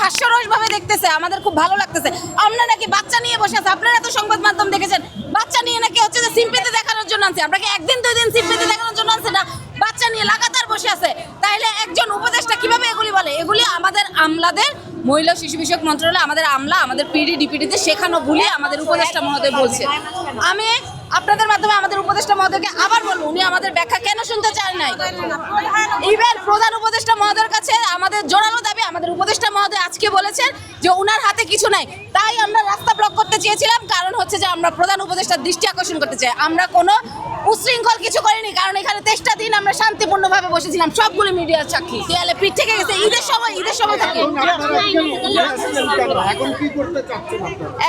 হাস্যরসভাবে দেখতেছে, আমাদের খুব ভালো লাগতেছে। আমরা নাকি বাচ্চা নিয়ে বসে আছে, আপনারা তো সংবাদ মাধ্যম দেখেছেন, বাচ্চা নিয়ে নাকি হচ্ছে যে সিম্পিতে দেখানোর জন্য আনছে। আমরা কি একদিন দুই দিন সিম্পিতে দেখানোর জন্য আনছে না, বাচ্চা নিয়ে লাগাতার বসে আছে। তাইলে একজন উপদেষ্টা কিভাবে এগুলি বলে? এগুলি আমাদের আমলাদের, মহিলা শিশু বিষয়ক মন্ত্রণালয়, আমাদের আমলা, আমাদের পিডি ডিপিডিতে শেখানো ভুলে আমাদের উপদেষ্টা মহোদয় বলছে। আমি আপনাদের মাধ্যমে আমাদের উপদেষ্টা মহোদয়কে আবার বলবো, উনি আমাদের ব্যাখ্যা কেন শুনতে চান নাই। ইভেন প্রধান উপদেষ্টা মহোদয়ের কাছে আমাদের জোরালো দাবি, আমাদের উপদেষ্টা মহোদয় আজকে বলেছেন যে ওনার হাতে কিছু নাই, তাই আমরা রাস্তা ব্লক করতে চেয়েছিলাম। কারণ হচ্ছে যে আমরা প্রধান উপদেষ্টার দৃষ্টি আকর্ষণ করতে চাই, আমরা কোনো উশৃঙ্খল কিছু করিনি। কারণ এখানে 23টা দিন আমরা শান্তিপূর্ণভাবে বসেছিলাম, সবগুলো মিডিয়ার সাক্ষী। দেয়ালে পিঠ থেকে গেছে, ঈদের সময় থাকে।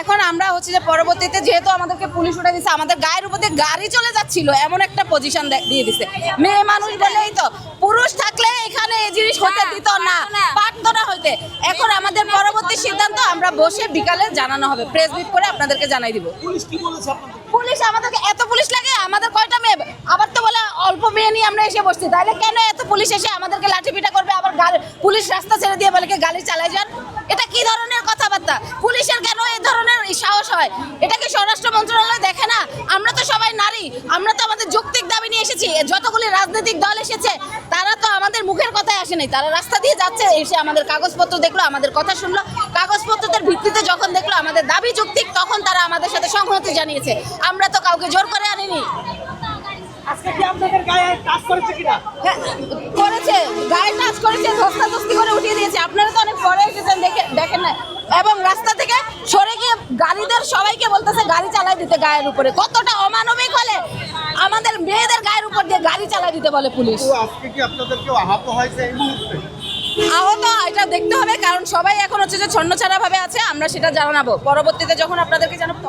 এখন আমরা হচ্ছে যে পরবর্তীতে যেহেতু আমাদেরকে পুলিশ উঠে দিচ্ছে, আমাদের গায়ের উপর দিয়ে গাড়ি চলে যাচ্ছিল, এমন একটা পজিশন দিয়ে দিছে। মেয়ে মানুষ বলেই তো, পুরুষ থাকলে এখানে এই জিনিস হতে দিত না, পারতো না হইতে। এখন আমাদের পরবর্তী সিদ্ধান্ত আমরা বসে বিকালে জানানো হবে, প্রেস মিট করে আপনাদেরকে জানাই দিব। পুলিশ আমাদেরকে এত পুলিশ লাগে, আমাদের কয়টা মেয়ে, আবার তো বলে অল্প মেয়ে নিয়ে আমরা এসে বসছি, তাহলে কেন এত পুলিশ এসে আমাদেরকে লাঠিপিটা করবে? আবার পুলিশ রাস্তা ছেড়ে দিয়ে বলে গাড়ি চালাই যান, এটা কি ধরনের কথাবার্তা? পুলিশের কেন এই ধরনের সাহস হয়? এটা কি স্বরাষ্ট্র মন্ত্রণালয় দেখে না? আমরা তো সবাই নারী, আমরা তো আমাদের যৌক্তিক দাবি নিয়ে এসেছি। যতগুলি রাজনৈতিক দল এসেছে তারা তো আমাদের মুখের কথায় আসে নাই, তারা রাস্তা দিয়ে যাচ্ছে, এসে আমাদের কাগজপত্র দেখলো, আমাদের কথা শুনলো, কাগজপত্রের ভিত্তিতে যখন দেখলো আমাদের দাবি যৌক্তিক, তখন তারা আমাদের সাথে সংহতি জানিয়েছে। আমরা তো কাউকে জোর করে আনিনি। আজকে কি আপনাদের গায়ে টাচ করেছে কিনা? হ্যাঁ, করেছে, গায়ে টাচ করেছে, ধস্তাধস্তি করে উঠিয়ে দিয়েছে। আপনারা তো অনেক পরে এসেছেন, দেখেন না। এবং রাস্তা থেকে সরে গিয়ে গাড়িদের সবাইকে বলতেছে গাড়ি চালাই দিতে গায়ের উপরে। কতটা অমানবিক হলে আমাদের মেয়েদের গায়ের উপর দিয়ে গাড়ি চালাই দিতে বলে পুলিশ। আজকে কি আপনাদের কেউ আহত হয়েছে এই মুহূর্তে? আহত এটা দেখতে হবে, কারণ সবাই এখন হচ্ছে যে ছন্নছাড়া ভাবে আছে। আমরা সেটা জানাবো পরবর্তীতে, যখন আপনাদেরকে জানাবো।